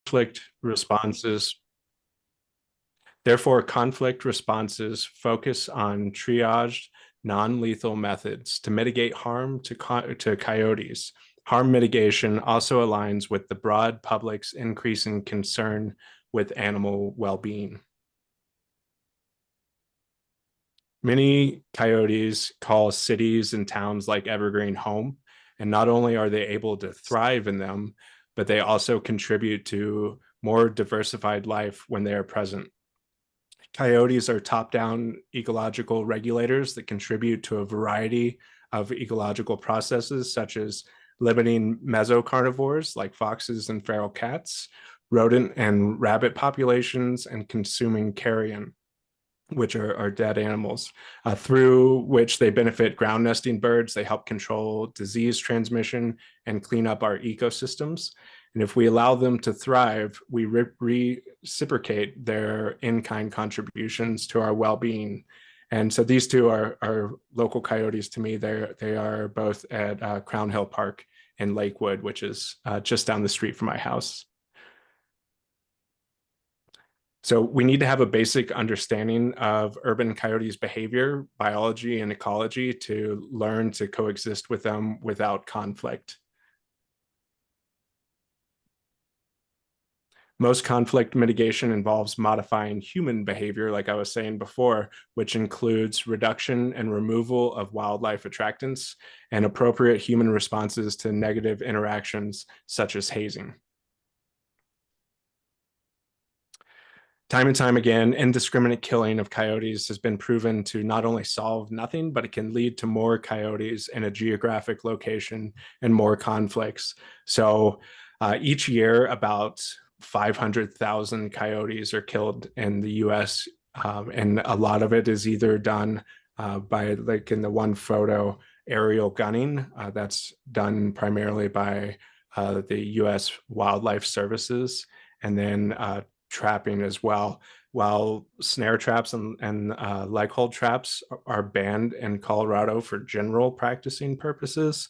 conflict responses Therefore, conflict responses focus on triaged, non-lethal methods to mitigate harm to coyotes. Harm mitigation also aligns with the broad public's increasing concern with animal well-being. Many coyotes call cities and towns like Evergreen home, and not only are they able to thrive in them, but they also contribute to more diversified life when they are present. Coyotes are top-down ecological regulators that contribute to a variety of ecological processes, such as limiting mesocarnivores like foxes and feral cats, rodent and rabbit populations, and consuming carrion, which are dead animals, through which they benefit ground nesting birds. They help control disease transmission and clean up our ecosystems. And if we allow them to thrive, we reciprocate their in-kind contributions to our well-being. And so these two are local coyotes to me. They are both at Crown Hill Park in Lakewood, which is just down the street from my house. So we need to have a basic understanding of urban coyotes' behavior, biology, and ecology to learn to coexist with them without conflict. Most conflict mitigation involves modifying human behavior, like I was saying before, which includes reduction and removal of wildlife attractants and appropriate human responses to negative interactions, such as hazing. Time and time again, indiscriminate killing of coyotes has been proven to not only solve nothing, but it can lead to more coyotes in a geographic location and more conflicts. So each year, about 500,000 coyotes are killed in the US, and a lot of it is either done by, like in the one photo, aerial gunning. That's done primarily by the US Wildlife Services, and then trapping as well. While snare traps and leg hold traps are banned in Colorado for general practicing purposes,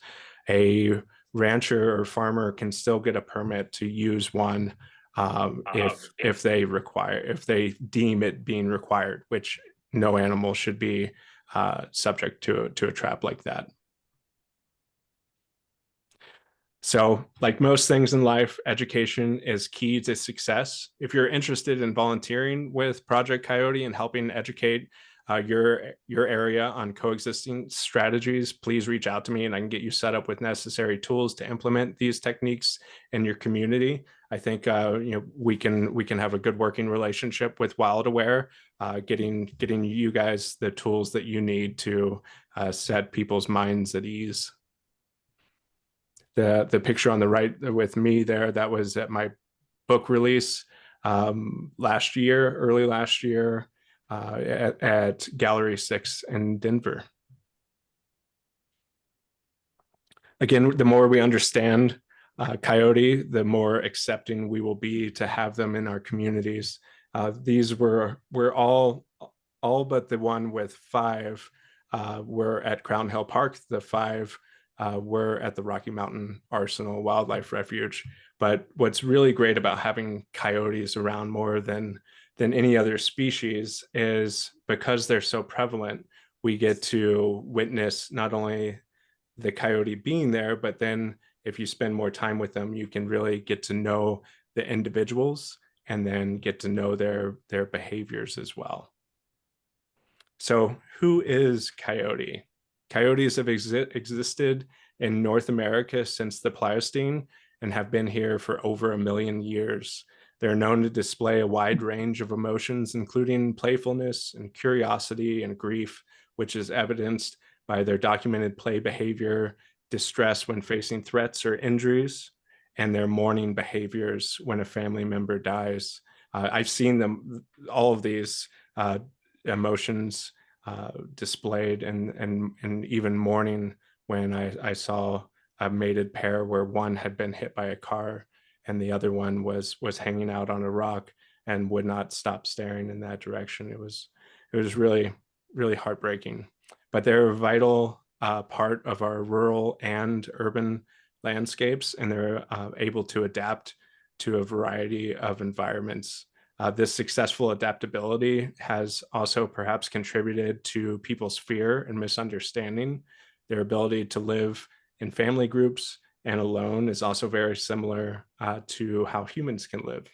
a rancher or farmer can still get a permit to use one if they deem it being required, which no animal should be subject to a trap like that. So, like most things in life, education is key to success. If you're interested in volunteering with Project Coyote and helping educate your area on coexisting strategies, please reach out to me and I can get you set up with necessary tools to implement these techniques in your community. I think we can have a good working relationship with WildAware, getting you guys the tools that you need to set people's minds at ease. The picture on the right with me there, that was at my book release early last year, at Gallery 6 in Denver. Again, the more we understand coyote, the more accepting we will be to have them in our communities. These were all but the one with 5 were at Crown Hill Park. The 5 were at the Rocky Mountain Arsenal Wildlife Refuge. But what's really great about having coyotes around more than any other species is because they're so prevalent, we get to witness not only the coyote being there, but then if you spend more time with them, you can really get to know the individuals and then get to know their behaviors as well. So who is coyote? Coyotes have existed in North America since the Pliocene and have been here for over 1 million years. They're known to display a wide range of emotions, including playfulness and curiosity and grief, which is evidenced by their documented play behavior, distress when facing threats or injuries, and their mourning behaviors when a family member dies. I've seen them, all of these emotions displayed, and even mourning when I saw a mated pair where one had been hit by a car and the other one was hanging out on a rock and would not stop staring in that direction. It was really, really heartbreaking. But they're a vital part of our rural and urban landscapes, and they're able to adapt to a variety of environments. This successful adaptability has also perhaps contributed to people's fear and misunderstanding. Their ability to live in family groups and alone is also very similar to how humans can live.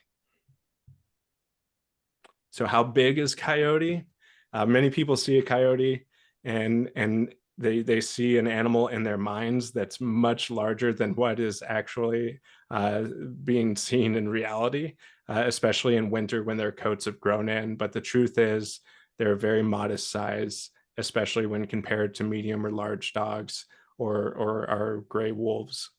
So how big is Coyote? Many people see a coyote and they see an animal in their minds that's much larger than what is actually being seen in reality, especially in winter when their coats have grown in. But the truth is they're a very modest size, especially when compared to medium or large dogs or our gray wolves.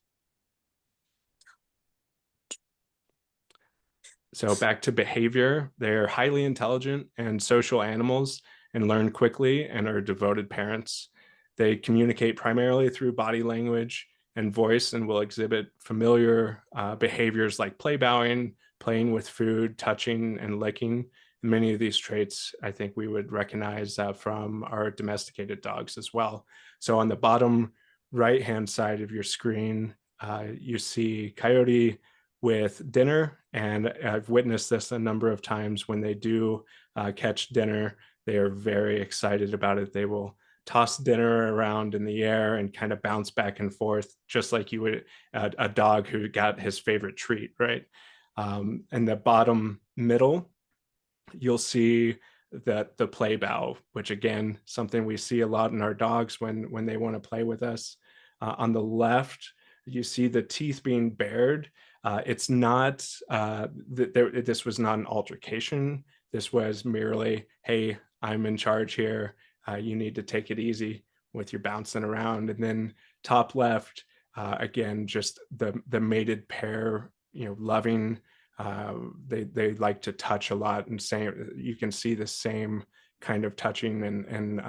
So back to behavior, they're highly intelligent and social animals and learn quickly and are devoted parents. They communicate primarily through body language and voice and will exhibit familiar behaviors like play bowing, playing with food, touching, and licking. And many of these traits, I think we would recognize from our domesticated dogs as well. So on the bottom right-hand side of your screen, you see Coyote with dinner, and I've witnessed this a number of times. When they do catch dinner, they are very excited about it. They will toss dinner around in the air and kind of bounce back and forth, just like you would a dog who got his favorite treat, right? And the bottom middle, you'll see that the play bow, which again, something we see a lot in our dogs when they want to play with us. On the left, you see the teeth being bared. It's not, this was not an altercation. This was merely, hey, I'm in charge here. You need to take it easy with your bouncing around. And then top left, again, just the mated pair, loving. They like to touch a lot, and you can see the same kind of touching and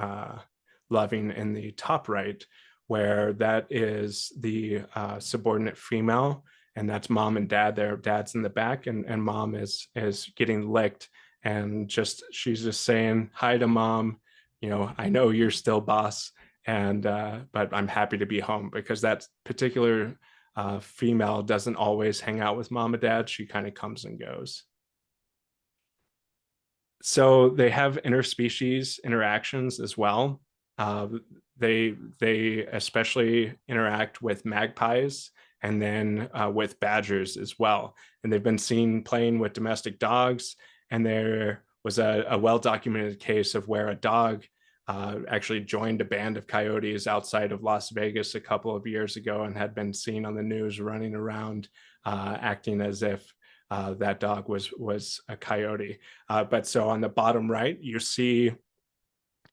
loving in the top right, where that is the subordinate female, and that's mom and dad. Their dad's in the back, and mom is getting licked, and she's just saying hi to mom. I know you're still boss, and but I'm happy to be home, because that particular female doesn't always hang out with mom and dad. She kind of comes and goes. So they have interspecies interactions as well. Uh, they especially interact with magpies, and then with badgers as well. And they've been seen playing with domestic dogs. And there was a well-documented case of where a dog actually joined a band of coyotes outside of Las Vegas a couple of years ago, and had been seen on the news running around, acting as if that dog was a coyote. But so on the bottom right, you see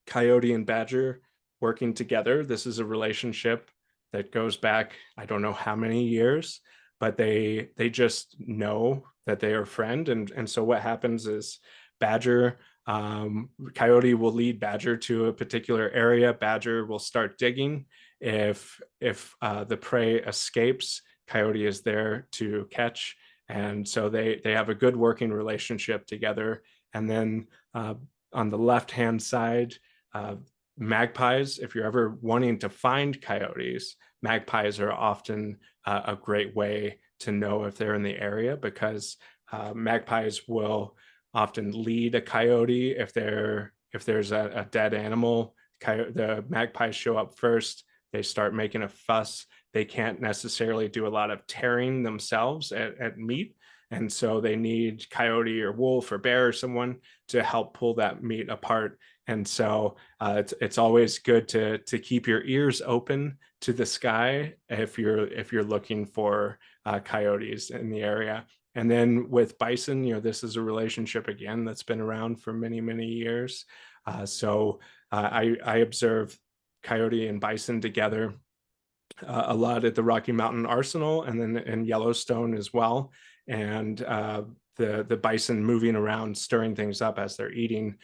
coyote and badger working together. This is a relationship that goes back, I don't know how many years, but they just know that they are friend. And so what happens is badger, coyote will lead badger to a particular area. Badger will start digging. If the prey escapes, coyote is there to catch. And so they have a good working relationship together. And then on the left hand side, magpies, if you're ever wanting to find coyotes, magpies are often a great way to know if they're in the area, because magpies will often lead a coyote. If there's a dead animal, the magpies show up first. They start making a fuss. They can't necessarily do a lot of tearing themselves at meat, and so they need coyote or wolf or bear or someone to help pull that meat apart. And so it's always good to keep your ears open to the sky if you're looking for coyotes in the area. And then with bison, this is a relationship again that's been around for many, many years. So I observe coyote and bison together a lot at the Rocky Mountain Arsenal, and then in Yellowstone as well. And the bison moving around, stirring things up as they're eating,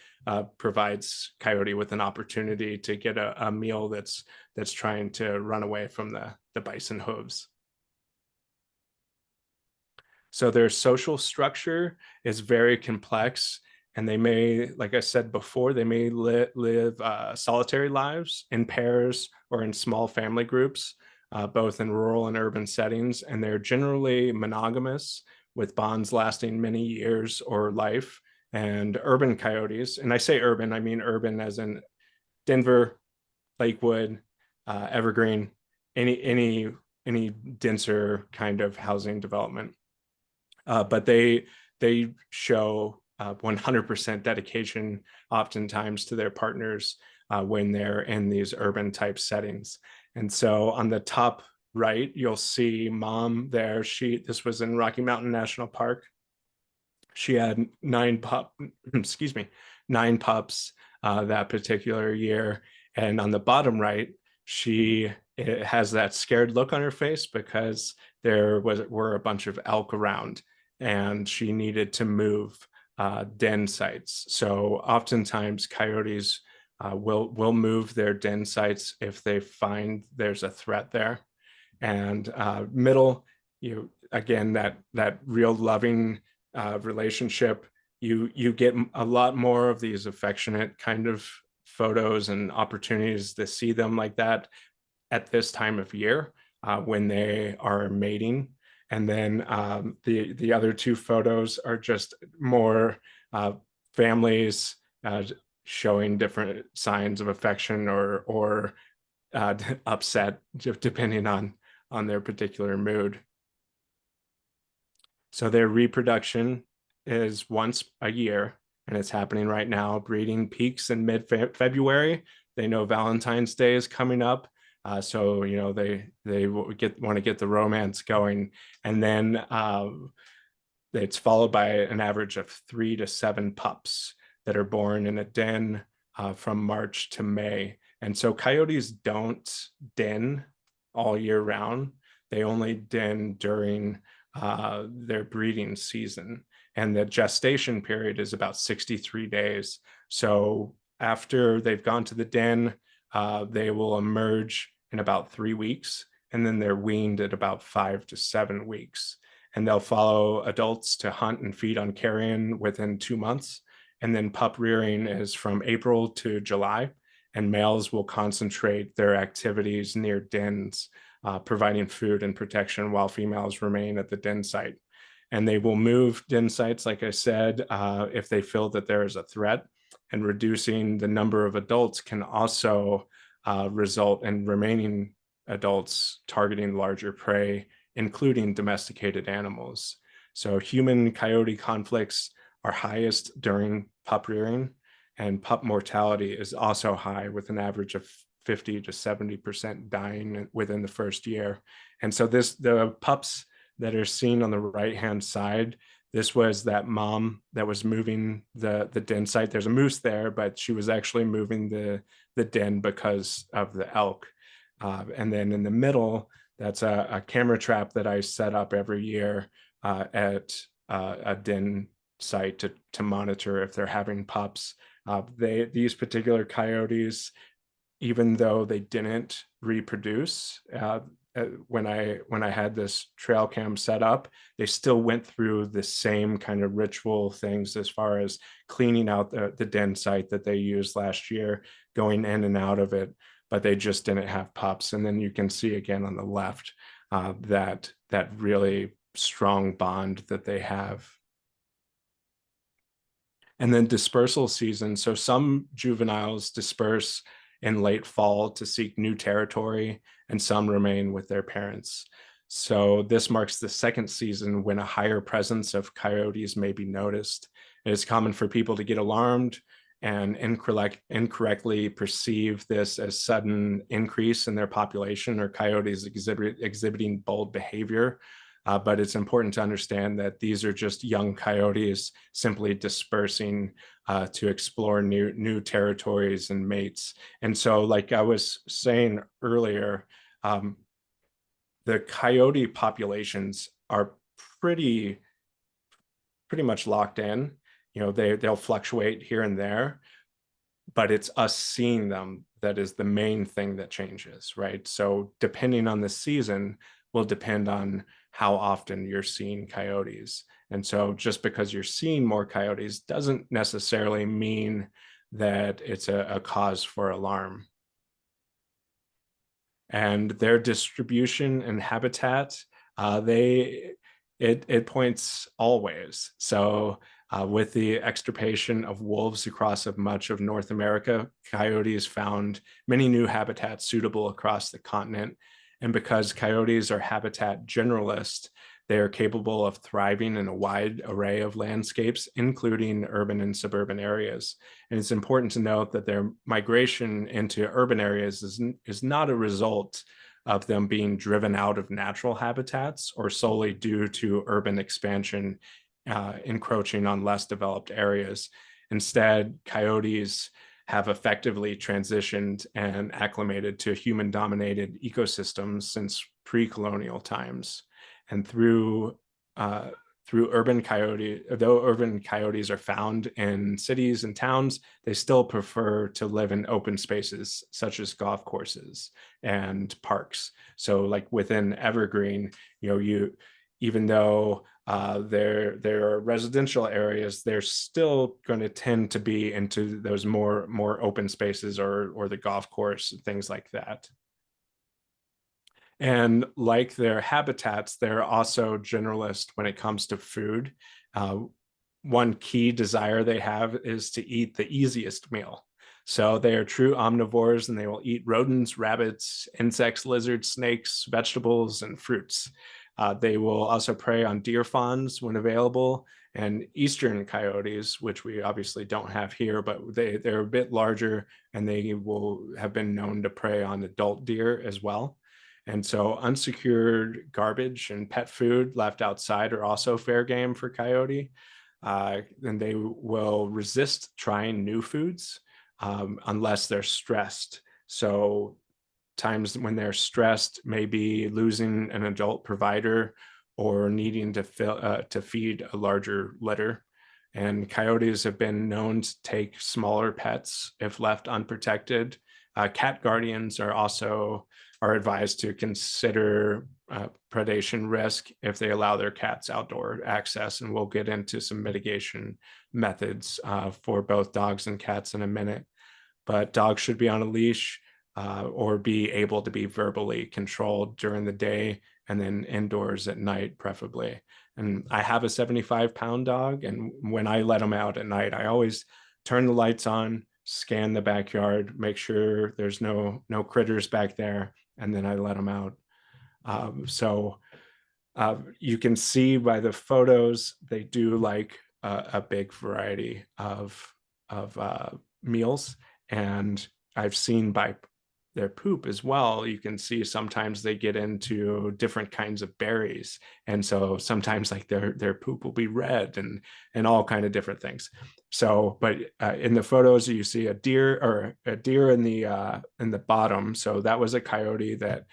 provides coyote with an opportunity to get a meal that's trying to run away from the bison hooves. So their social structure is very complex, and they may, like I said before, they may live solitary lives in pairs or in small family groups, both in rural and urban settings. And they're generally monogamous, with bonds lasting many years or life. And urban coyotes, and I say urban, I mean urban as in Denver, Lakewood, Evergreen, any denser kind of housing development. But they show 100% dedication oftentimes to their partners when they're in these urban type settings. And so on the top right, you'll see mom there. This was in Rocky Mountain National Park. She had excuse me, 9 pups that particular year. And on the bottom right, she has that scared look on her face because were a bunch of elk around, and she needed to move den sites. So oftentimes coyotes will move their den sites if they find there's a threat there. And middle, again, that real loving relationship. You get a lot more of these affectionate kind of photos and opportunities to see them like that at this time of year when they are mating. And then the other 2 photos are just more families showing different signs of affection or upset, depending on their particular mood. So their reproduction is once a year, and it's happening right now. Breeding peaks in mid-February. They know Valentine's Day is coming up, so they want to get the romance going, and then it's followed by an average of 3 to 7 pups that are born in a den from March to May. And so coyotes don't den all year round. They only den during their breeding season. And the gestation period is about 63 days. So after they've gone to the den, they will emerge in about 3 weeks, and then they're weaned at about 5 to 7 weeks. And they'll follow adults to hunt and feed on carrion within 2 months. And then pup rearing is from April to July, and males will concentrate their activities near dens, providing food and protection while females remain at the den site. And they will move den sites, like I said, if they feel that there is a threat. And reducing the number of adults can also result in remaining adults targeting larger prey, including domesticated animals. So human coyote conflicts are highest during pup rearing, and pup mortality is also high, with an average of 50 to 70% dying within the first year. And so the pups that are seen on the right-hand side, this was that mom that was moving the den site. There's a moose there, but she was actually moving the den because of the elk. And then in the middle, that's a camera trap that I set up every year at a den site to monitor if they're having pups. These particular coyotes, even though they didn't reproduce, when I had this trail cam set up, they still went through the same kind of ritual things as far as cleaning out the den site that they used last year, going in and out of it, but they just didn't have pups. And then you can see again on the left that really strong bond that they have. And then dispersal season. So some juveniles disperse in late fall to seek new territory, and some remain with their parents. So this marks the second season when a higher presence of coyotes may be noticed. It is common for people to get alarmed and incorrectly perceive this as sudden increase in their population or coyotes exhibiting bold behavior. But it's important to understand that these are just young coyotes simply dispersing to explore new territories and mates. And so, like I was saying earlier, the coyote populations are pretty much locked in. They'll fluctuate here and there, but it's us seeing them that is the main thing that changes, right? So depending on the season will depend on how often you're seeing coyotes. And so just because you're seeing more coyotes doesn't necessarily mean that it's a cause for alarm. And their distribution and habitat, It points always. So with the extirpation of wolves across much of North America, coyotes found many new habitats suitable across the continent. And because coyotes are habitat generalists, they are capable of thriving in a wide array of landscapes, including urban and suburban areas. And it's important to note that their migration into urban areas is not a result of them being driven out of natural habitats or solely due to urban expansion encroaching on less developed areas. Instead, coyotes have effectively transitioned and acclimated to human-dominated ecosystems since pre-colonial times. And through urban coyote, though urban coyotes are found in cities and towns, they still prefer to live in open spaces such as golf courses and parks. So like within Evergreen, even though there are residential areas, they're still going to tend to be into those more open spaces or the golf course, things like that. And like their habitats, they're also generalist when it comes to food. Uh, One key desire they have is to eat the easiest meal. So they are true omnivores and they will eat rodents, rabbits, insects, lizards, snakes, vegetables, and fruits. They will also prey on deer fawns when available, and eastern coyotes, which we obviously don't have here, but they're a bit larger and they will have been known to prey on adult deer as well. And so unsecured garbage and pet food left outside are also fair game for coyote. And they will resist trying new foods unless they're stressed. So times when they're stressed, maybe losing an adult provider or needing to feed a larger litter. And coyotes have been known to take smaller pets if left unprotected. Cat guardians are advised to consider predation risk if they allow their cats outdoor access. And we'll get into some mitigation methods for both dogs and cats in a minute. But dogs should be on a leash or be able to be verbally controlled during the day and then indoors at night, preferably. And I have a 75-pound dog, and when I let him out at night, I always turn the lights on, scan the backyard, make sure there's no critters back there, and then I let him out. So you can see by the photos, they do like a big variety of meals. And I've seen by their poop as well, you can see sometimes they get into different kinds of berries. And so sometimes like their poop will be red and all kind of different things. So, but in the photos, you see a deer in the bottom. So that was a coyote that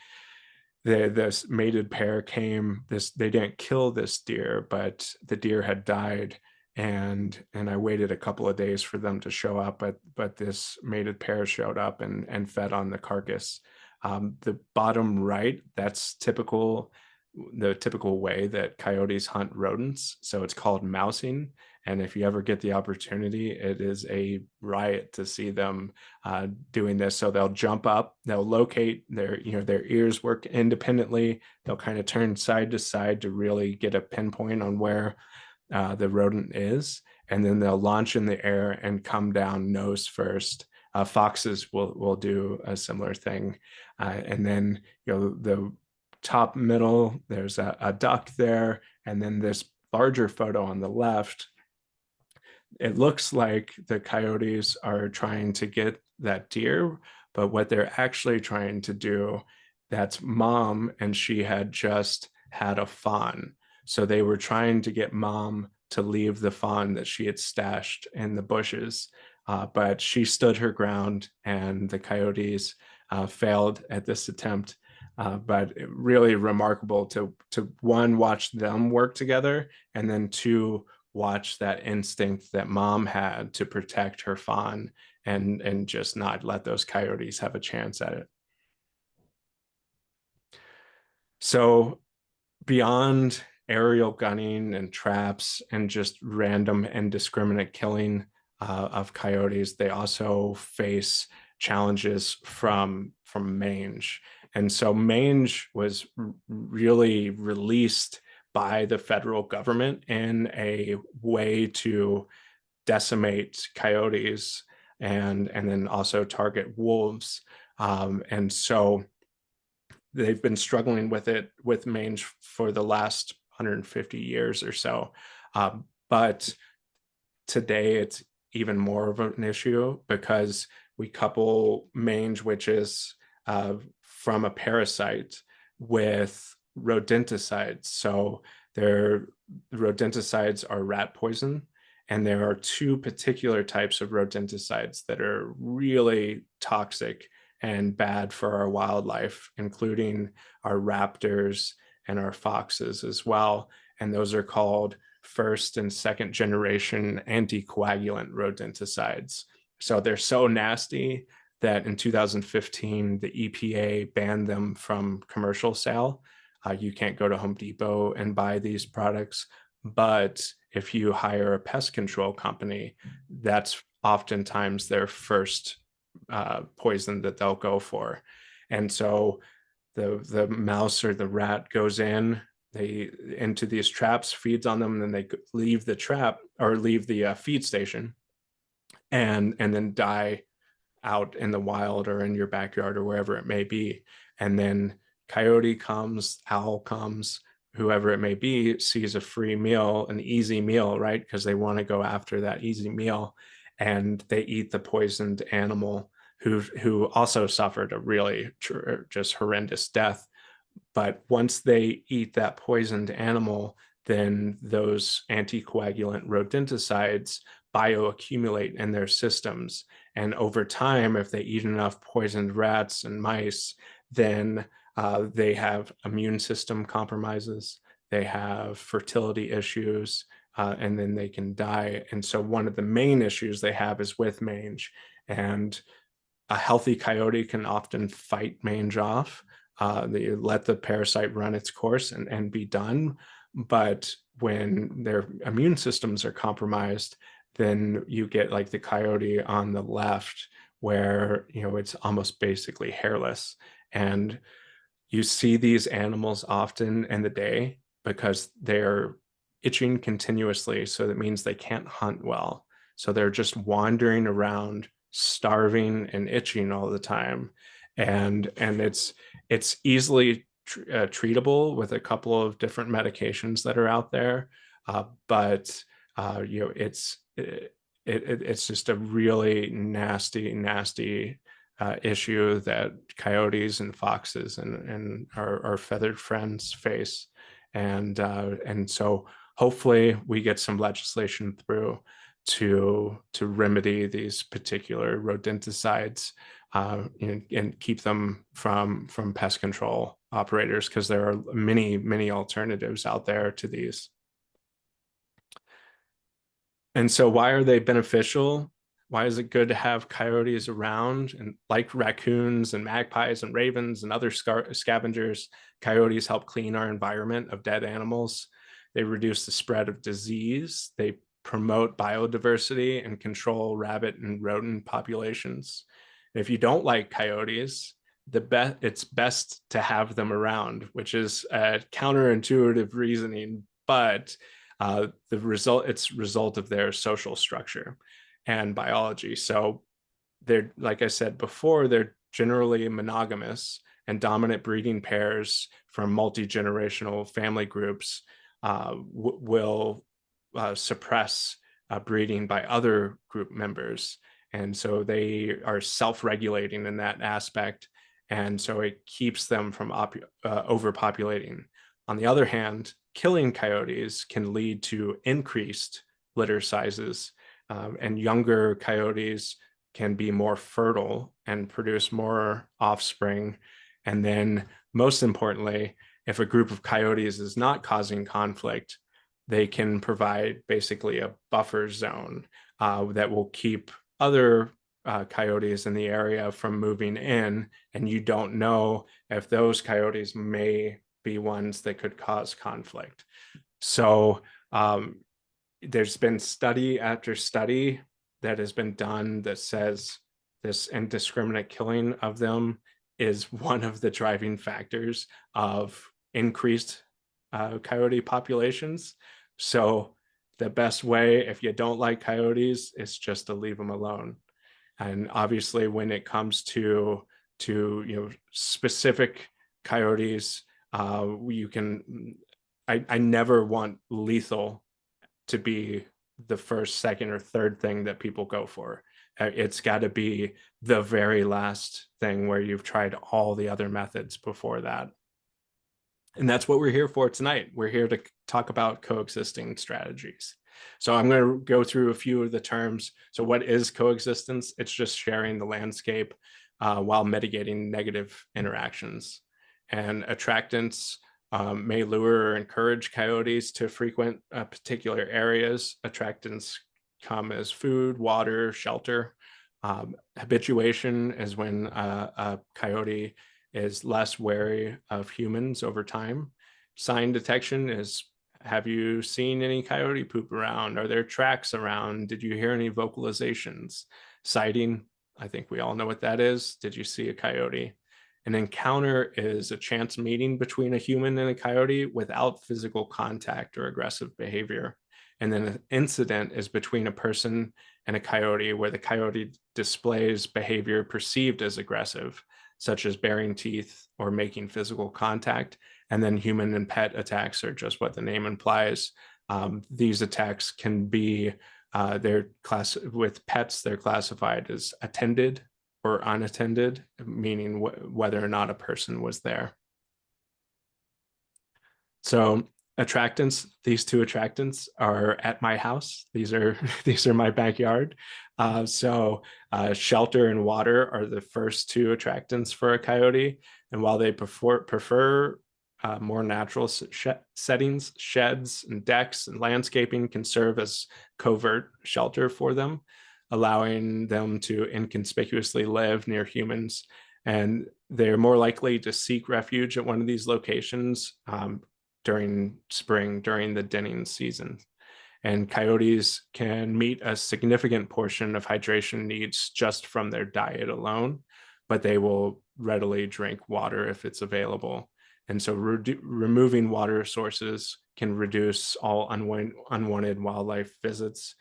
this mated pair came. They didn't kill this deer, but the deer had died, and I waited a couple of days for them to show up, but this mated pair showed up and fed on the carcass. The bottom right, that's the typical way that coyotes hunt rodents. So it's called mousing. And if you ever get the opportunity, it is a riot to see them doing this. So they'll jump up, they'll locate their ears work independently. They'll kind of turn side to side to really get a pinpoint on where the rodent is. And then they'll launch in the air and come down nose first. Foxes will do a similar thing. And then, the top middle, there's a duck there. And then this larger photo on the left, it looks like the coyotes are trying to get that deer, but what they're actually trying to do, that's mom, and she had just had a fawn. So they were trying to get mom to leave the fawn that she had stashed in the bushes. But she stood her ground, and the coyotes failed at this attempt. But really remarkable to one, watch them work together, and then two, watch that instinct that mom had to protect her fawn and just not let those coyotes have a chance at it. So beyond aerial gunning and traps and just random indiscriminate killing of coyotes, they also face challenges from mange. And so mange was really released by the federal government in a way to decimate coyotes and then also target wolves. And so they've been struggling with it with mange for the last 150 years or so. But today it's even more of an issue because we couple mange, which is from a parasite, with rodenticides. So rodenticides are rat poison, and there are two particular types of rodenticides that are really toxic and bad for our wildlife, including our raptors and our foxes as well. And those are called first and second generation anticoagulant rodenticides. So they're so nasty that in 2015, the EPA banned them from commercial sale. You can't go to Home Depot and buy these products. But if you hire a pest control company, that's oftentimes their first poison that they'll go for. And so the mouse or the rat goes into these traps, feeds on them, and then they leave the trap or leave the feed station and then die out in the wild or in your backyard or wherever it may be. And then coyote comes, owl comes, whoever it may be, sees a free meal, an easy meal, right? Because they want to go after that easy meal, and they eat the poisoned animal who also suffered a really just horrendous death. But once they eat that poisoned animal, then those anticoagulant rodenticides bioaccumulate in their systems. And over time, if they eat enough poisoned rats and mice, then they have immune system compromises, they have fertility issues, and then they can die. And so one of the main issues they have is with mange. And a healthy coyote can often fight mange off. They let the parasite run its course and be done. But when their immune systems are compromised, then you get like the coyote on the left, where it's almost basically hairless. And you see these animals often in the day because they're itching continuously. So that means they can't hunt well. So they're just wandering around, starving and itching all the time. And it's easily treatable with a couple of different medications that are out there. But it's just a really nasty issue that coyotes and foxes and our feathered friends face. And so hopefully we get some legislation through to remedy these particular rodenticides, and keep them from pest control operators, because there are many alternatives out there to these. And so why are they beneficial? Why is it good to have coyotes around? And like raccoons and magpies and ravens and other scavengers, coyotes help clean our environment of dead animals. They reduce the spread of disease. They promote biodiversity and control rabbit and rodent populations. And if you don't like coyotes, it's best to have them around, which is a counterintuitive reasoning, but it's result of their social structure and biology. So they're, like I said before, they're generally monogamous, and dominant breeding pairs from multi-generational family groups will suppress breeding by other group members. And so they are self-regulating in that aspect. And so it keeps them from overpopulating. On the other hand, killing coyotes can lead to increased litter sizes, and younger coyotes can be more fertile and produce more offspring. And then, most importantly, if a group of coyotes is not causing conflict, they can provide basically a buffer zone that will keep other coyotes in the area from moving in. And you don't know if those coyotes may be ones that could cause conflict. So there's been study after study that has been done that says this indiscriminate killing of them is one of the driving factors of increased coyote populations. So the best way, if you don't like coyotes, is just to leave them alone. And obviously, when it comes to specific coyotes, you can. I never want lethal to be the first, second, or third thing that people go for. It's got to be the very last thing where you've tried all the other methods before that. And that's what we're here for tonight. We're here to talk about coexisting strategies. So I'm going to go through a few of the terms. So what is coexistence? It's just sharing the landscape while mitigating negative interactions. And attractants may lure or encourage coyotes to frequent particular areas. Attractants come as food, water, shelter. Habituation is when a coyote is less wary of humans over time. Sign detection is, have you seen any coyote poop around? Are there tracks around? Did you hear any vocalizations? Sighting, I think we all know what that is. Did you see a coyote? An encounter is a chance meeting between a human and a coyote without physical contact or aggressive behavior. And then an incident is between a person and a coyote where the coyote displays behavior perceived as aggressive, such as baring teeth or making physical contact. And then human and pet attacks are just what the name implies. These attacks can be, with pets, they're classified as attended or unattended, meaning whether or not a person was there. So attractants, these two attractants are at my house. These are my backyard. Shelter and water are the first two attractants for a coyote. And while they prefer more natural settings, sheds and decks and landscaping can serve as covert shelter for them, allowing them to inconspicuously live near humans. And they're more likely to seek refuge at one of these locations during spring, during the denning season. And coyotes can meet a significant portion of hydration needs just from their diet alone, but they will readily drink water if it's available. And so removing water sources can reduce all unwanted wildlife visits.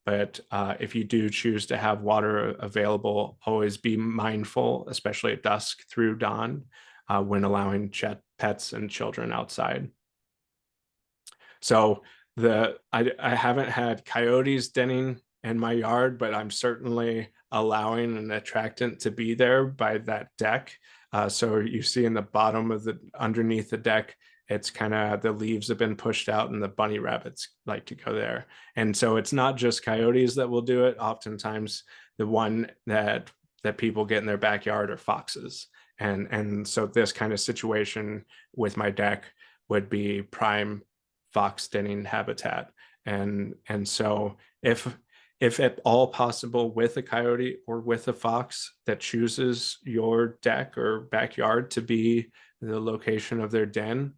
But if you do choose to have water available, always be mindful, especially at dusk through dawn, when pets and children outside. So I haven't had coyotes denning in my yard, but I'm certainly allowing an attractant to be there by that deck. So you see in the bottom of underneath the deck, it's kind of, the leaves have been pushed out and the bunny rabbits like to go there. And so it's not just coyotes that will do it. Oftentimes the one that people get in their backyard are foxes. And so this kind of situation with my deck would be prime fox denning habitat. And so if at all possible, with a coyote or with a fox that chooses your deck or backyard to be the location of their den,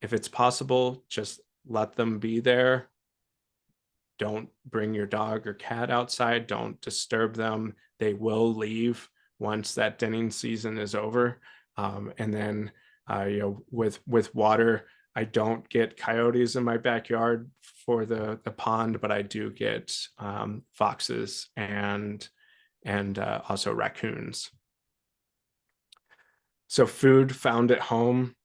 if it's possible, just let them be there. Don't bring your dog or cat outside. Don't disturb them. They will leave once that denning season is over. And then with water, I don't get coyotes in my backyard for the pond, but I do get foxes and also raccoons. So food found at home,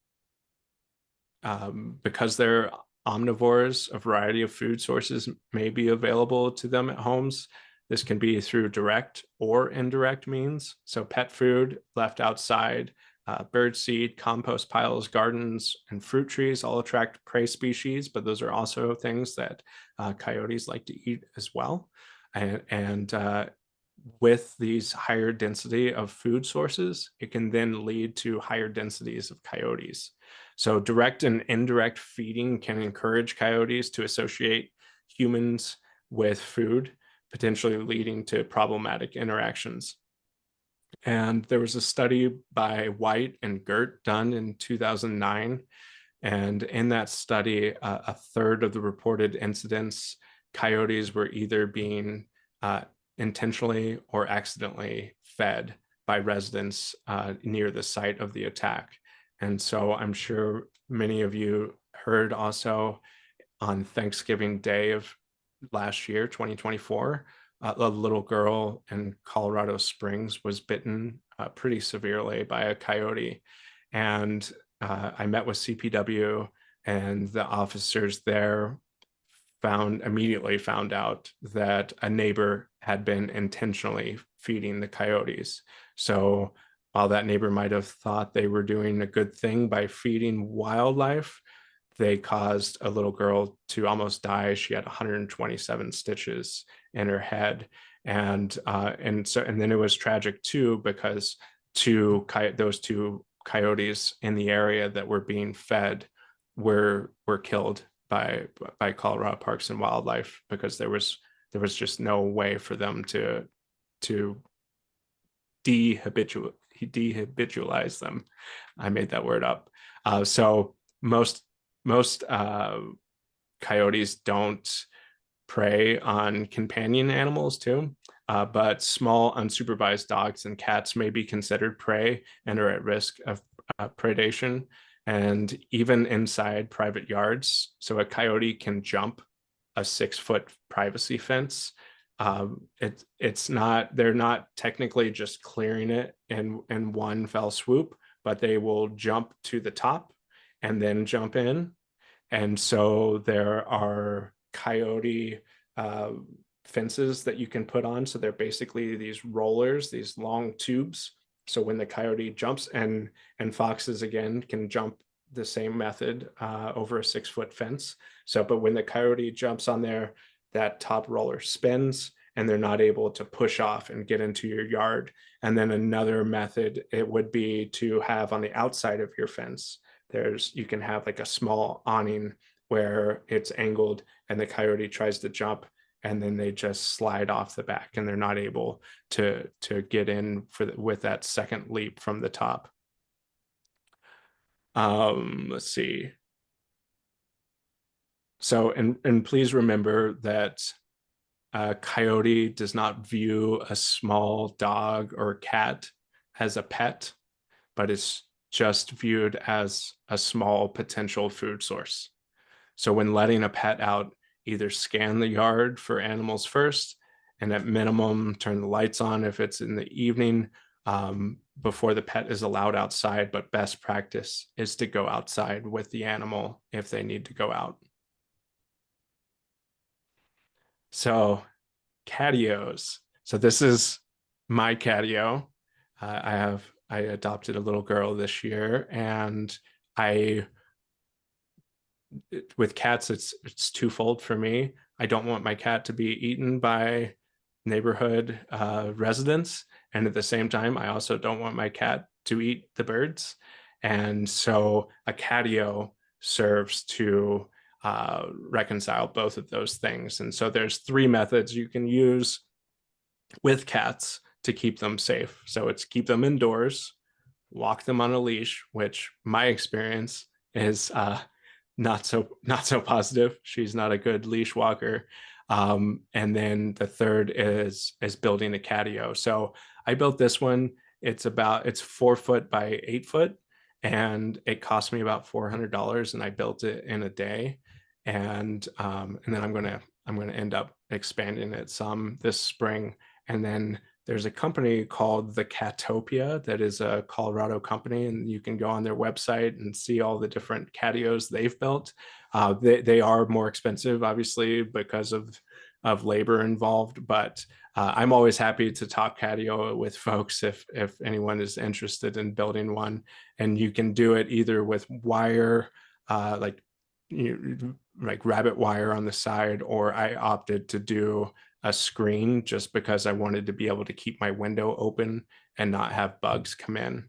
because they're omnivores, a variety of food sources may be available to them at homes. This can be through direct or indirect means. So pet food left outside, bird seed, compost piles, gardens, and fruit trees all attract prey species, but those are also things that coyotes like to eat as well. And with these higher density of food sources, it can then lead to higher densities of coyotes. So direct and indirect feeding can encourage coyotes to associate humans with food, potentially leading to problematic interactions. And there was a study by White and Gert done in 2009. And in that study, a third of the reported incidents, coyotes were either being intentionally or accidentally fed by residents near the site of the attack. And so I'm sure many of you heard also on Thanksgiving Day of last year, 2024, a little girl in Colorado Springs was bitten pretty severely by a coyote. And I met with CPW, and the officers there immediately found out that a neighbor had been intentionally feeding the coyotes. So while that neighbor might have thought they were doing a good thing by feeding wildlife, they caused a little girl to almost die. She had 127 stitches in her head, and then it was tragic too, because those two coyotes in the area that were being fed were killed by Colorado Parks and Wildlife, because there was just no way for them to dehabitualize them. I made that word up. So most coyotes don't prey on companion animals too, but small unsupervised dogs and cats may be considered prey and are at risk of predation, and even inside private yards. So a coyote can jump a 6-foot privacy fence. It's not, they're not technically just clearing it in one fell swoop, but they will jump to the top and then jump in. And so there are coyote fences that you can put on. So they're basically these rollers, these long tubes. So when the coyote jumps, and foxes again can jump the same method over a 6-foot fence. So, but when the coyote jumps on there, that top roller spins and they're not able to push off and get into your yard. And then another method, it would be to have on the outside of your fence, you can have like a small awning where it's angled and the coyote tries to jump, and then they just slide off the back and they're not able to get in with that second leap from the top. Let's see. So, and please remember that a coyote does not view a small dog or cat as a pet, but it's just viewed as a small potential food source. So when letting a pet out, either scan the yard for animals first, and at minimum, turn the lights on if it's in the evening before the pet is allowed outside. But best practice is to go outside with the animal if they need to go out. So catios. So this is my catio. I adopted a little girl this year, and with cats, it's twofold for me. I don't want my cat to be eaten by neighborhood residents, and at the same time, I also don't want my cat to eat the birds. And so a catio serves to reconcile both of those things. And so there's 3 methods you can use with cats to keep them safe. So it's keep them indoors, walk them on a leash, which my experience is not so positive. She's not a good leash walker. And then the third is building a catio. So I built this one. It's 4 foot by 8 foot, and it cost me about $400, and I built it in a day. And then I'm gonna end up expanding it some this spring. And then there's a company called the Catopia that is a Colorado company, and you can go on their website and see all the different catios they've built. They are more expensive, obviously, because of labor involved, but I'm always happy to talk catio with folks if anyone is interested in building one. And you can do it either with wire, like rabbit wire on the side, or I opted to do a screen just because I wanted to be able to keep my window open and not have bugs come in.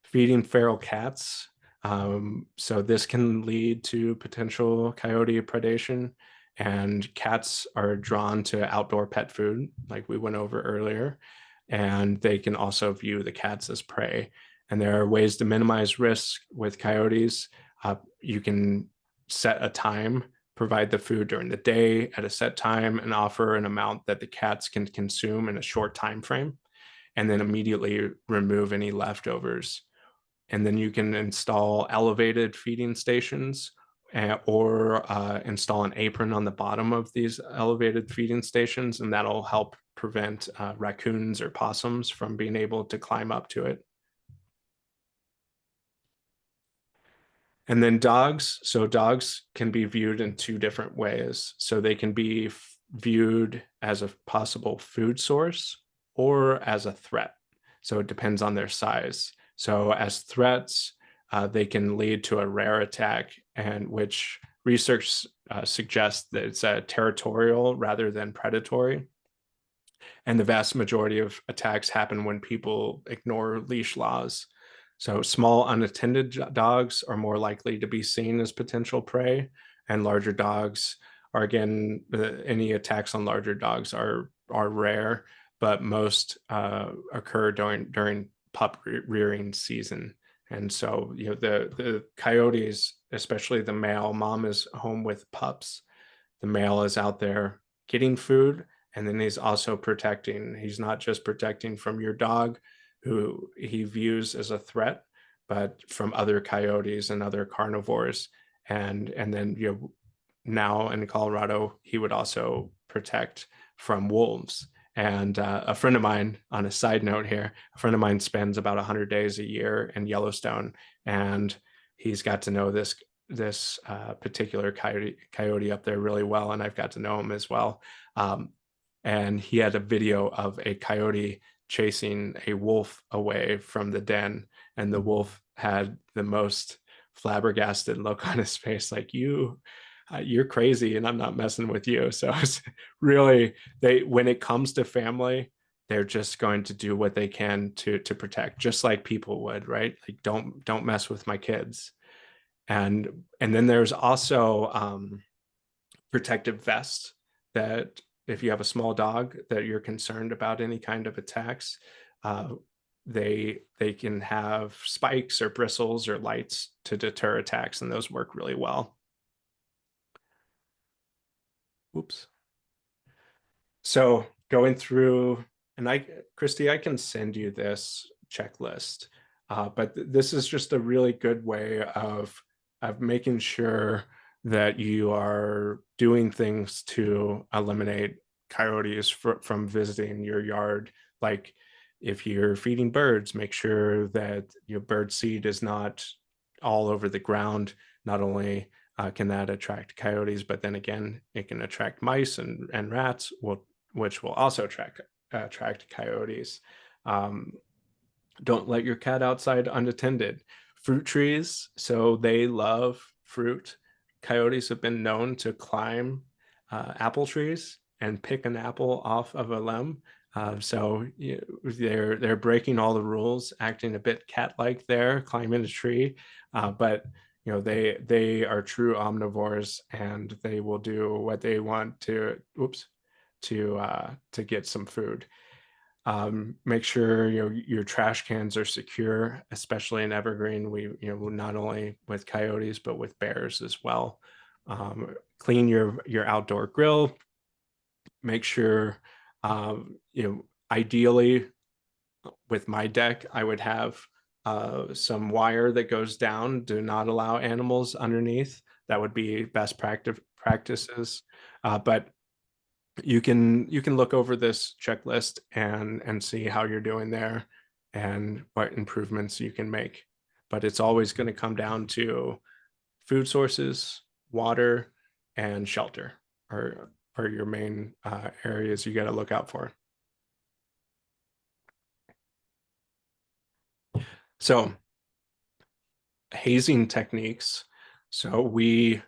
Feeding feral cats. So this can lead to potential coyote predation, and cats are drawn to outdoor pet food, like we went over earlier, and they can also view the cats as prey. And there are ways to minimize risk with coyotes. You can set a time, provide the food during the day at a set time, and offer an amount that the cats can consume in a short time frame, and then immediately remove any leftovers. And then you can install elevated feeding stations, or install an apron on the bottom of these elevated feeding stations, and that'll help prevent raccoons or possums from being able to climb up to it. And then dogs. So dogs can be viewed in two different ways. So they can be viewed as a possible food source or as a threat. So it depends on their size. So as threats, they can lead to a rare attack, and which research suggests that it's territorial rather than predatory. And the vast majority of attacks happen when people ignore leash laws. So small unattended dogs are more likely to be seen as potential prey, and larger dogs are, again, any attacks on larger dogs are rare, but most occur during pup rearing season. And so, the coyotes, especially the male, mom is home with pups. The male is out there getting food, and then he's also protecting. He's not just protecting from your dog, who he views as a threat, but from other coyotes and other carnivores. And then, now in Colorado, he would also protect from wolves. And a friend of mine, on a side note here, a friend of mine spends about 100 days a year in Yellowstone, and he's got to know this particular coyote up there really well, and I've got to know him as well. And he had a video of a coyote chasing a wolf away from the den, and the wolf had the most flabbergasted look on his face, like, you're crazy and I'm not messing with you. So it's really, when it comes to family, they're just going to do what they can to protect, just like people would, right? Like, don't mess with my kids. And then there's also protective vests, that if you have a small dog that you're concerned about any kind of attacks, they can have spikes or bristles or lights to deter attacks, and those work really well. Oops. So going through, and Christy, I can send you this checklist, but this is just a really good way of making sure that you are doing things to eliminate coyotes from visiting your yard. Like, if you're feeding birds, make sure that your bird seed is not all over the ground. Not only can that attract coyotes, but then again, it can attract mice and rats, which will also attract coyotes. Um, don't let your cat outside unattended. Fruit trees, so they love fruit. Coyotes have been known to climb apple trees and pick an apple off of a limb. So they're breaking all the rules, acting a bit cat-like there, climbing a tree. But they are true omnivores, and they will do what they want to get some food. Make sure your trash cans are secure, especially in evergreen. We not only with coyotes but with bears as well. Clean your outdoor grill. Make sure, ideally, with my deck, I would have some wire that goes down. Do not allow animals underneath. That would be best practices. But you can look over this checklist and see how you're doing there and what improvements you can make. But it's always going to come down to food sources, water, and shelter are your main areas you got to look out for. So hazing techniques. So we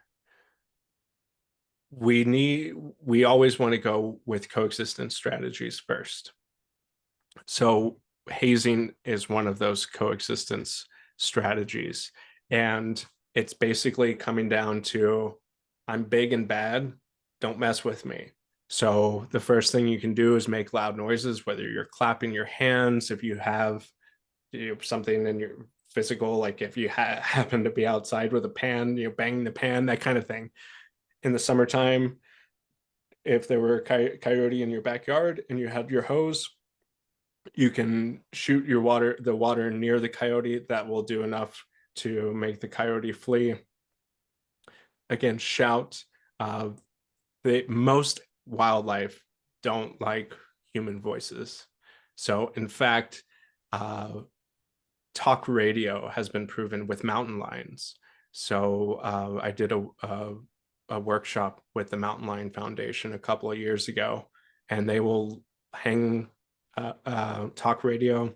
always want to go with coexistence strategies first. So hazing is one of those coexistence strategies, and it's basically coming down to, I'm big and bad, don't mess with me. So the first thing you can do is make loud noises, whether you're clapping your hands, if you have something in your physical, like if you happen to be outside with a pan, bang the pan, that kind of thing. In the summertime, if there were a coyote in your backyard and you had your hose, You can shoot the water near the coyote. That will do enough to make the coyote flee. Again, shout. Uh, most wildlife don't like human voices. So, in fact, talk radio has been proven with mountain lions. So, I did a workshop with the Mountain Lion Foundation a couple of years ago, and they will hang talk radio,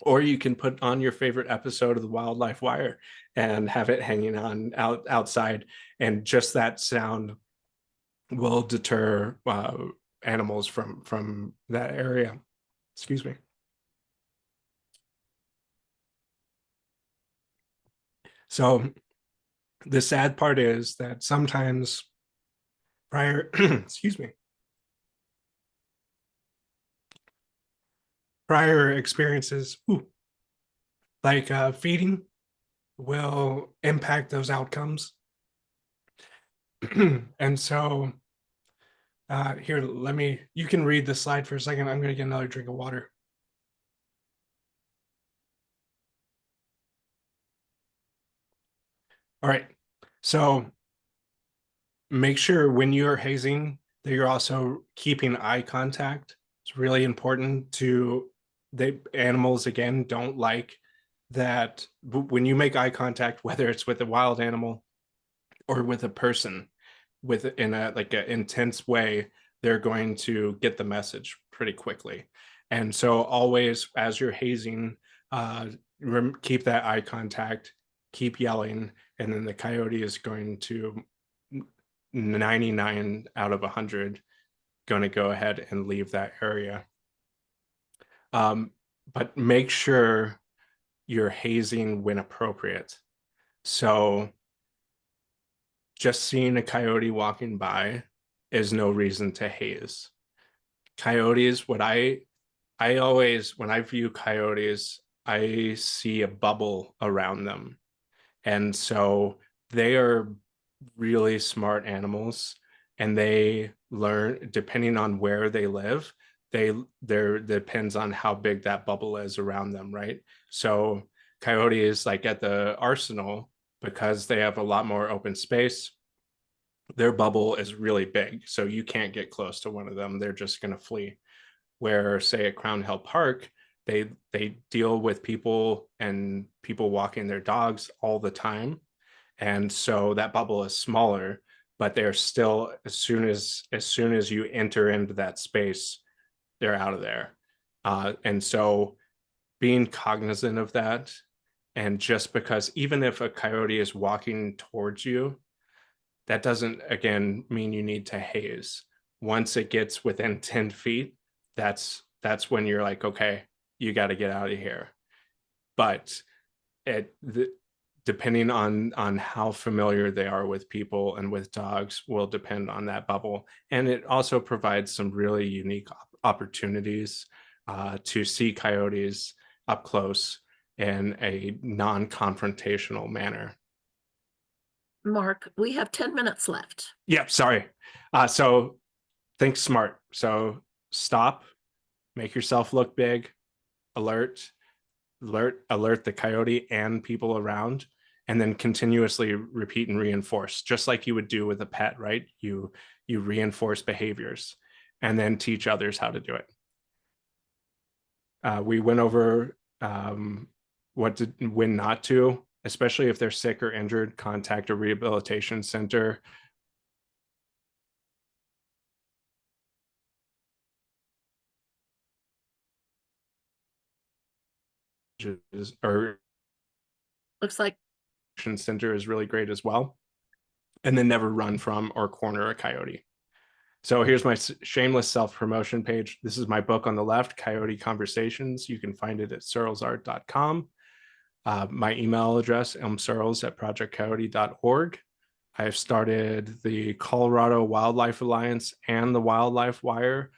or you can put on your favorite episode of the Wildlife Wire and have it hanging on outside, and just that sound will deter animals from that area. Excuse me. So the sad part is that sometimes prior excuse me, prior experiences like feeding will impact those outcomes. And so here, you can read the slide for a second. I'm going to get another drink of water. All right. So make sure when you're hazing that you're also keeping eye contact. It's really important to the animals, again, don't like that when you make eye contact, whether it's with a wild animal or with a person in a like an intense way, they're going to get the message pretty quickly. And so always as you're hazing, keep that eye contact, keep yelling, and then the coyote is going to 99 out of 100 going to go ahead and leave that area. But make sure you're hazing when appropriate. So just seeing a coyote walking by is no reason to haze. Coyotes, I always, when I view coyotes, I see a bubble around them. And so they are really smart animals, and they learn depending on where they live. There depends on how big that bubble is around them, right? So coyotes, like at the arsenal, because they have a lot more open space, their bubble is really big, so you can't get close to one of them. They're just going to flee. Where, say, at Crown Hill Park, they deal with people and people walking their dogs all the time, and so that bubble is smaller, but they're still, as soon as you enter into that space, they're out of there. And so being cognizant of that, and just because even if a coyote is walking towards you, that doesn't again mean you need to haze. Once it gets within 10 feet, that's when you're like, okay, you got to get out of here. But depending on how familiar they are with people and with dogs will depend on that bubble. And it also provides some really unique opportunities to see coyotes up close in a non-confrontational manner. Mark, we have 10 minutes left. Yep, sorry. So think smart. So stop, make yourself look big, alert the coyote and people around, and then continuously repeat and reinforce, just like you would do with a pet, right? You reinforce behaviors and then teach others how to do it. We went over when not to, especially if they're sick or injured, contact a rehabilitation center. Or looks like center is really great as well. And then never run from or corner a coyote. So here's my shameless self-promotion page. This is my book on the left, Coyote Conversations. You can find it at surlsart.com. My email address, msurls@projectcoyote.org. I have started the Colorado Wildlife Alliance and the Wildlife Wire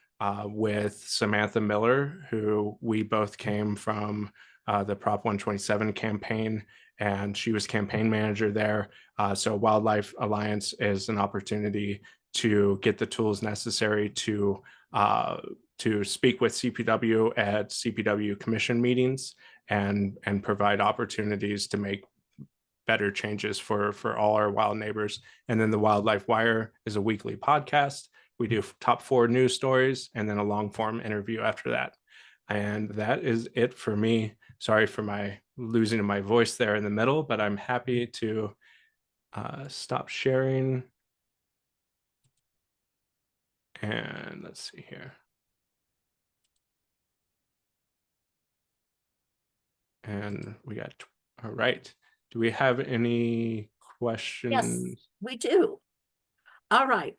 with Samantha Miller, who we both came from the Prop 127 campaign, and she was campaign manager there. So Wildlife Alliance is an opportunity to get the tools necessary to speak with CPW at CPW commission meetings and provide opportunities to make better changes for all our wild neighbors. And then the Wildlife Wire is a weekly podcast. We do top 4 news stories and then a long form interview after that. And that is it for me. Sorry for my losing my voice there in the middle, but I'm happy to stop sharing. And let's see here. And we got, all right. Do we have any questions? Yes, we do. All right.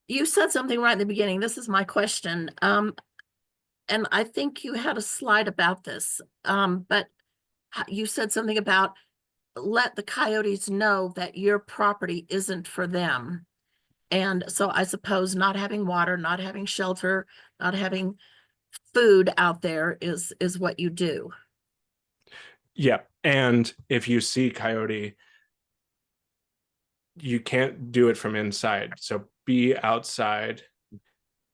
You said something right in the beginning. This is my question. And I think you had a slide about this. But you said something about let the coyotes know that your property isn't for them. And so I suppose not having water, not having shelter, not having food out there is what you do. Yeah. And if you see coyote, you can't do it from inside. So be outside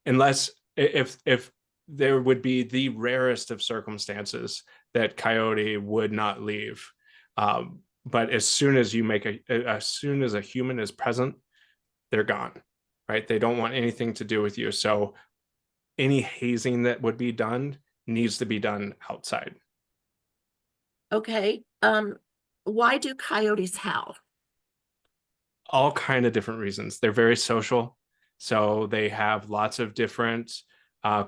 unless if there would be the rarest of circumstances that coyote would not leave. But as soon as you make as soon as a human is present, they're gone, right? They don't want anything to do with you. So any hazing that would be done needs to be done outside. Okay. Why do coyotes howl? All kind of different reasons. They're very social, so they have lots of different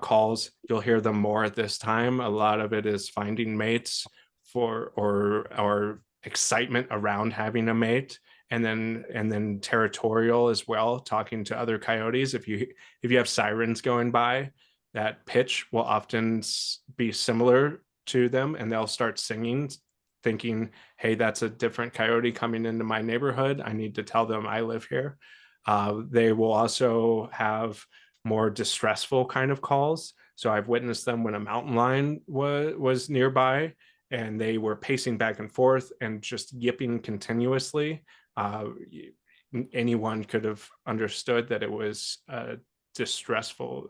calls. You'll hear them more at this time. A lot of it is finding mates for or excitement around having a mate, and then territorial as well, talking to other coyotes. If you have sirens going by, that pitch will often be similar to them, and they'll start singing, thinking, hey, that's a different coyote coming into my neighborhood. I need to tell them I live here. They will also have more distressful kind of calls. So I've witnessed them when a mountain lion was nearby and they were pacing back and forth and just yipping continuously. Anyone could have understood that it was a stressful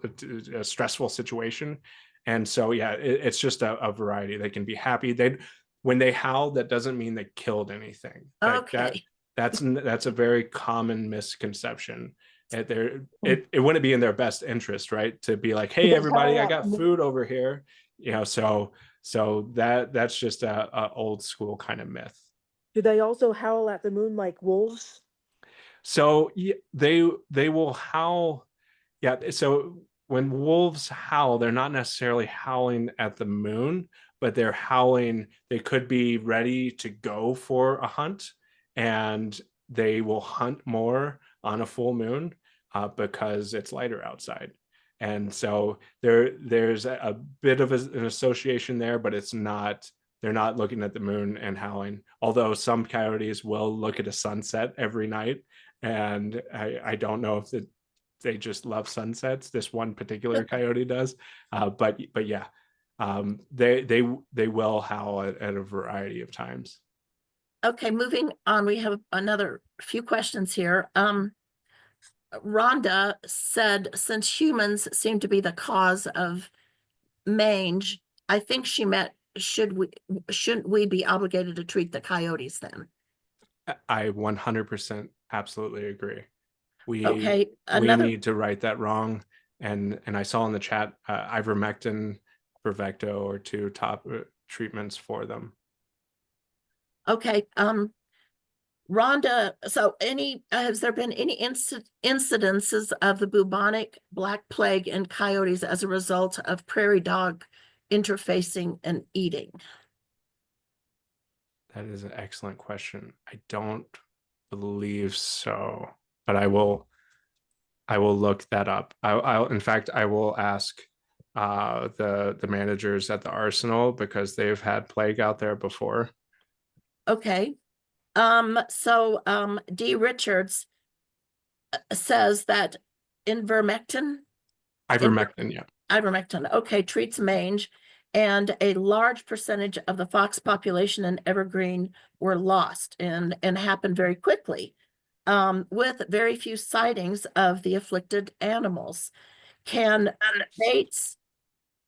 situation. And so, yeah, it's just a variety. They can be happy. When they howl, that doesn't mean they killed anything. Like Okay. that's a very common misconception. It wouldn't be in their best interest, right? To be like, hey, everybody, I got food over here. So that's just a old school kind of myth. Do they also howl at the moon like wolves? So yeah, they will howl. Yeah. So when wolves howl, they're not necessarily howling at the moon, but they're howling. They could be ready to go for a hunt, and they will hunt more on a full moon because it's lighter outside. And so there's a bit of an association there, but it's not. They're not looking at the moon and howling. Although some coyotes will look at a sunset every night, and I don't know if they just love sunsets. This one particular coyote does, but yeah, they will howl at a variety of times. Okay, moving on, we have another few questions here. Rhonda said, since humans seem to be the cause of mange, I think she meant, shouldn't we be obligated to treat the coyotes then? I 100% absolutely agree. Okay, We need to right that wrong. And I saw in the chat ivermectin, Brevecto, or 2 top treatments for them. Okay, Rhonda, so has there been any incidences of the bubonic black plague in coyotes as a result of prairie dog interfacing and eating? That is an excellent question. I don't believe so, but I will look that up. In fact, I will ask the managers at the Arsenal because they've had plague out there before. Okay. D. Richards says that ivermectin, Ivermectin, okay, treats mange, and a large percentage of the fox population in Evergreen were lost and happened very quickly. with very few sightings of the afflicted animals. Can mates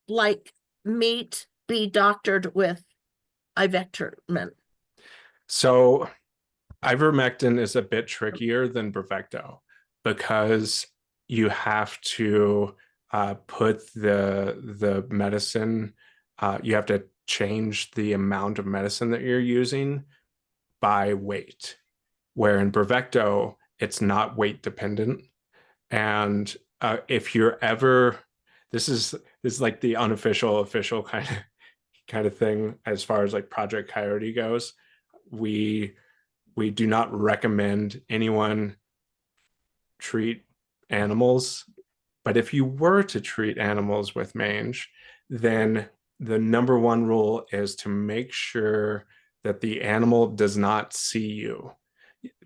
like meat be doctored with ivectorment? So ivermectin is a bit trickier than Bravecto because you have to put the medicine. You have to change the amount of medicine that you're using by weight. Where in Bravecto, it's not weight dependent. And if you're ever, this is like the unofficial official kind of thing as far as like Project Coyote goes. We we do not recommend anyone treat animals, but if you were to treat animals with mange, then the number one rule is to make sure that the animal does not see you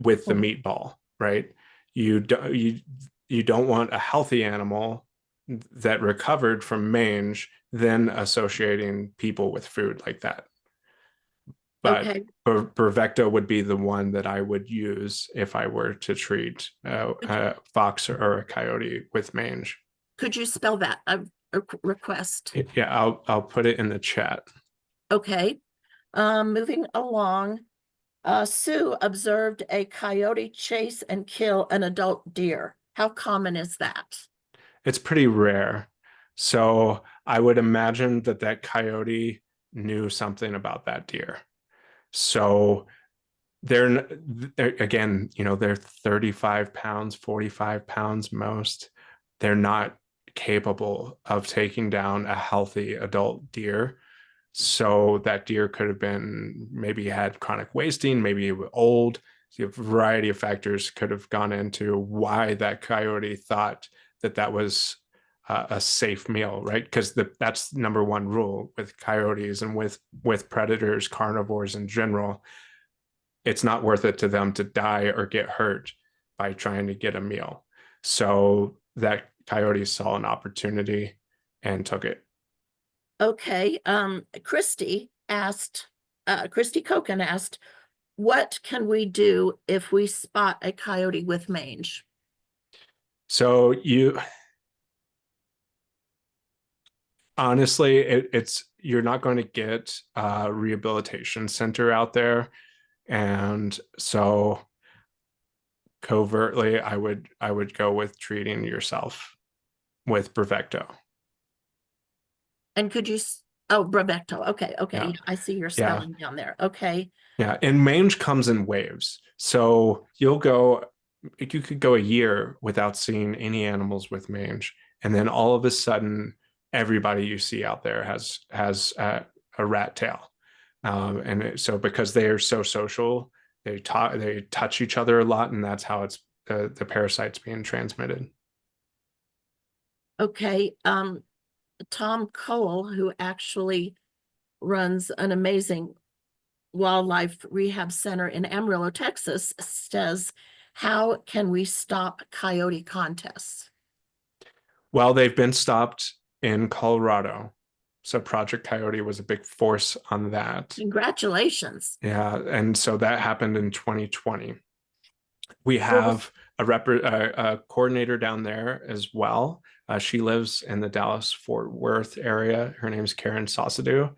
with the meatball, right? You don't want a healthy animal that recovered from mange then associating people with food like that. But Okay. Bravecto would be the one that I would use if I were to treat a fox or a coyote with mange. Could you spell that? A request. Yeah, I'll put it in the chat. Okay. Moving along. Sue observed a coyote chase and kill an adult deer. How common is that? It's pretty rare. So I would imagine that that coyote knew something about that deer. So they're again, they're 35 pounds, 45 pounds most. They're not capable of taking down a healthy adult deer. So that deer could have been maybe had chronic wasting, maybe old. So a variety of factors could have gone into why that coyote thought that that was a safe meal, right? Because that's number one rule with coyotes and with predators, carnivores in general. It's not worth it to them to die or get hurt by trying to get a meal. So that coyote saw an opportunity and took it. Okay. Christy Koken asked, what can we do if we spot a coyote with mange? So you honestly, it's you're not going to get a rehabilitation center out there, and so covertly, I would go with treating yourself with Bravecto. And could you, oh, Bravecto. Okay. Okay. Yeah. I see your Yeah. spelling down there. Okay. Yeah, and mange comes in waves. So you could go a year without seeing any animals with mange, and then all of a sudden, everybody you see out there has a rat tail, so because they are so social, they touch each other a lot, and that's how it's the parasites being transmitted. Okay. Tom Cole, who actually runs an amazing wildlife rehab center in Amarillo, Texas, says, how can we stop coyote contests? Well, they've been stopped in Colorado. So Project Coyote was a big force on that. Congratulations. Yeah, and so that happened in 2020. We What was have a coordinator down there as well. She lives in the Dallas Fort Worth area. Her name's Karen Saucedo.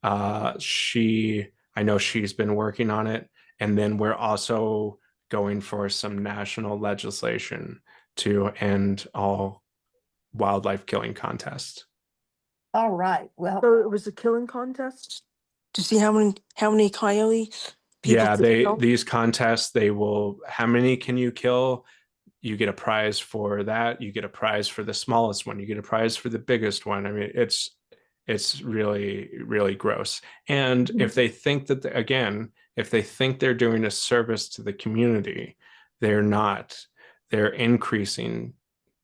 I know she's been working on it. And then we're also going for some national legislation to end all wildlife killing contests. All right. Well, so it was a killing contest to see how many coyotes people Yeah, could kill? these contests, they will, how many can you kill? You get a prize for that. You get a prize for the smallest one. You get a prize for the biggest one. I mean, it's really, really gross. And if they think that, again, if they think they're doing a service to the community, they're not. They're increasing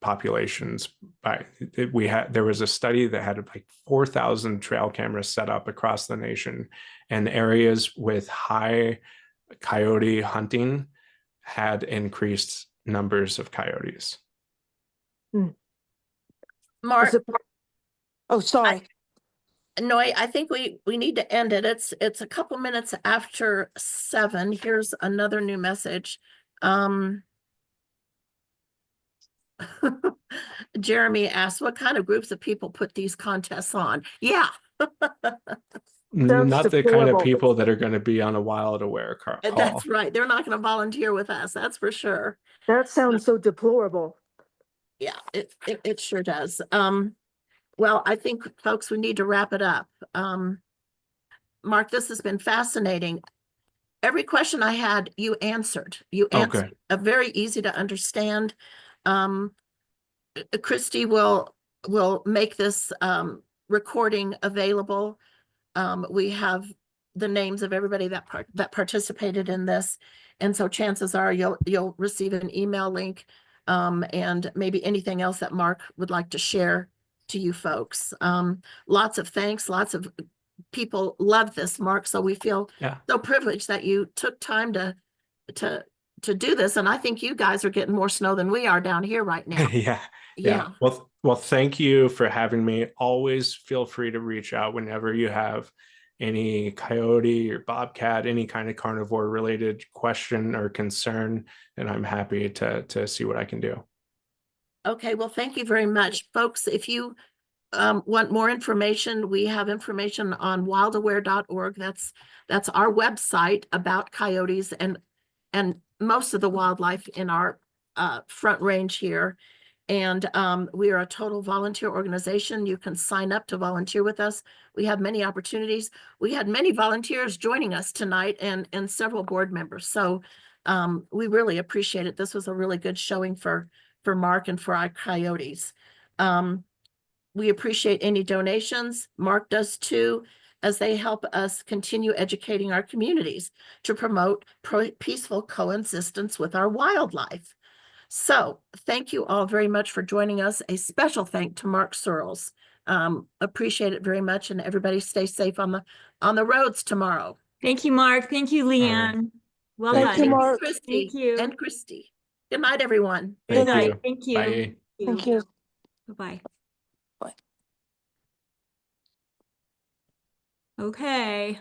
populations by there was a study that had like 4,000 trail cameras set up across the nation, and areas with high coyote hunting had increased numbers of coyotes. Mark, Oh, sorry. no, I think we need to end it. It's a couple minutes after 7. Here's another new message. Jeremy asked, what kind of groups of people put these contests on? Yeah, Sounds Not the kind of deplorable. people that are going to be on a Wild Aware that's call. right. They're not going to volunteer with us. That's for sure. That sounds so deplorable. Yeah, it sure does. Well, I think, folks, we need to wrap it up. Mark, this has been fascinating. Every question I had, you answered. You Oh, answered good. a very easy to understand. Christy will make this recording available. We have the names of everybody that participated in this, and so chances are you'll receive an email link, and maybe anything else that Mark would like to share to you folks. Lots of thanks. Lots of people love this, Mark. So we feel Yeah. so privileged that you took time to do this, and I think you guys are getting more snow than we are down here right now. Yeah. Yeah. Well, thank you for having me. Always feel free to reach out whenever you have any coyote or bobcat, any kind of carnivore related question or concern, and I'm happy to see what I can do. Okay, well, thank you very much. Folks, if you want more information, we have information on wildaware.org. That's our website about coyotes and most of the wildlife in our Front Range here. And we are a total volunteer organization. You can sign up to volunteer with us. We have many opportunities. We had many volunteers joining us tonight and several board members. So we really appreciate it. This was a really good showing for Mark and for our coyotes. We appreciate any donations. Mark does too, as they help us continue educating our communities to promote peaceful coexistence with our wildlife. So thank you all very much for joining us. A special thank to Mark Surls. Appreciate it very much, and everybody stay safe on the roads tomorrow. Thank you, Mark. Thank you, Leanne. Well Thank done. you, Thank you, Mark. Christy. Thank you. And Christy. Good night, everyone. Good Thank night. you. Thank you. Bye. Thank you. Bye-bye. Bye. Okay.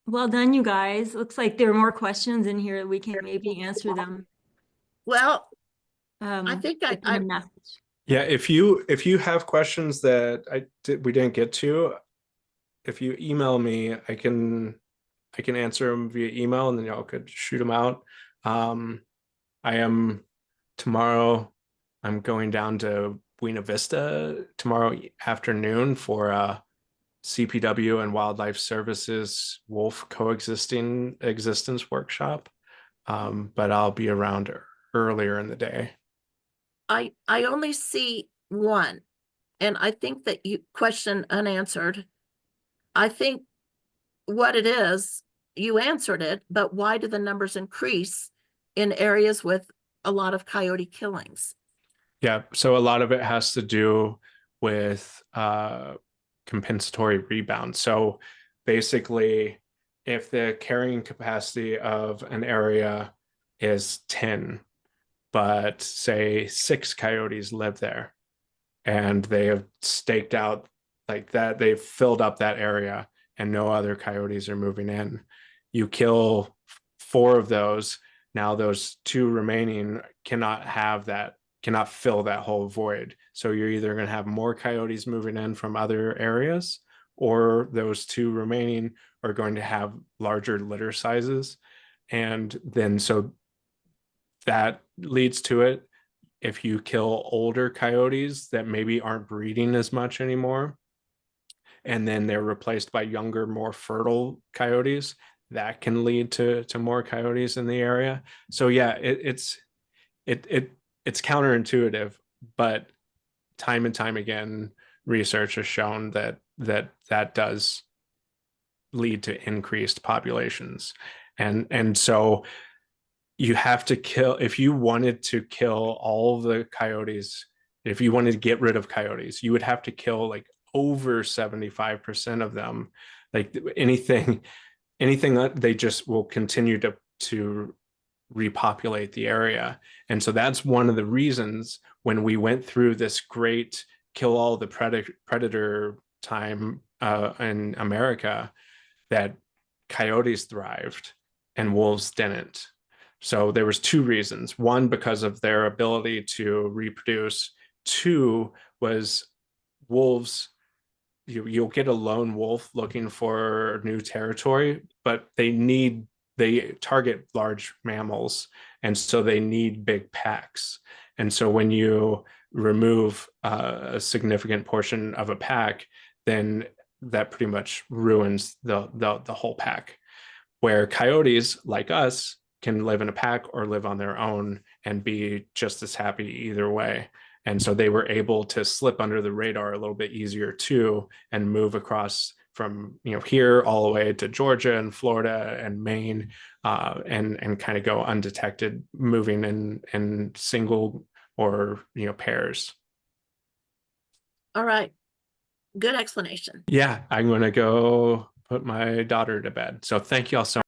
Well done, you guys. Looks like there are more questions in here. We can maybe answer them. Well, I think Send them a message. Yeah, if you have questions that we didn't get to, if you email me, I can answer them via email, and then y'all could shoot them out. I am tomorrow. I'm going down to Buena Vista tomorrow afternoon for a CPW and Wildlife Services wolf existence workshop. But I'll be around earlier in the day. I only see one, and I think that you question unanswered. I think what it is, you answered it, but why do the numbers increase in areas with a lot of coyote killings? Yeah, so a lot of it has to do with compensatory rebound. So basically, if the carrying capacity of an area is 10, but say 6 coyotes live there, and they have staked out like that, they've filled up that area and no other coyotes are moving in. You kill 4 of those. Now those 2 remaining cannot fill that whole void. So you're either going to have more coyotes moving in from other areas, or those 2 remaining are going to have larger litter sizes. And then so that leads to it. If you kill older coyotes that maybe aren't breeding as much anymore, and then they're replaced by younger, more fertile coyotes, that can lead to more coyotes in the area. So yeah, it's counterintuitive, but time and time again, research has shown that does lead to increased populations. And so you have to kill, if you wanted to kill all of the coyotes, if you wanted to get rid of coyotes, you would have to kill like over 75% of them. Like anything that they just will continue to repopulate the area. And so that's one of the reasons when we went through this great kill all the predator time in America, that coyotes thrived and wolves didn't. So there was two reasons. One, because of their ability to reproduce. Two was wolves. You'll get a lone wolf looking for new territory, but they target large mammals, and so they need big packs. And so when you remove a significant portion of a pack, then that pretty much ruins the whole pack. Where coyotes, like us, can live in a pack or live on their own and be just as happy either way. And so they were able to slip under the radar a little bit easier too, and move across from here all the way to Georgia and Florida and Maine, and kind of go undetected, moving in single or pairs. All right. Good explanation. Yeah, I'm going to go put my daughter to bed. So thank you all so much.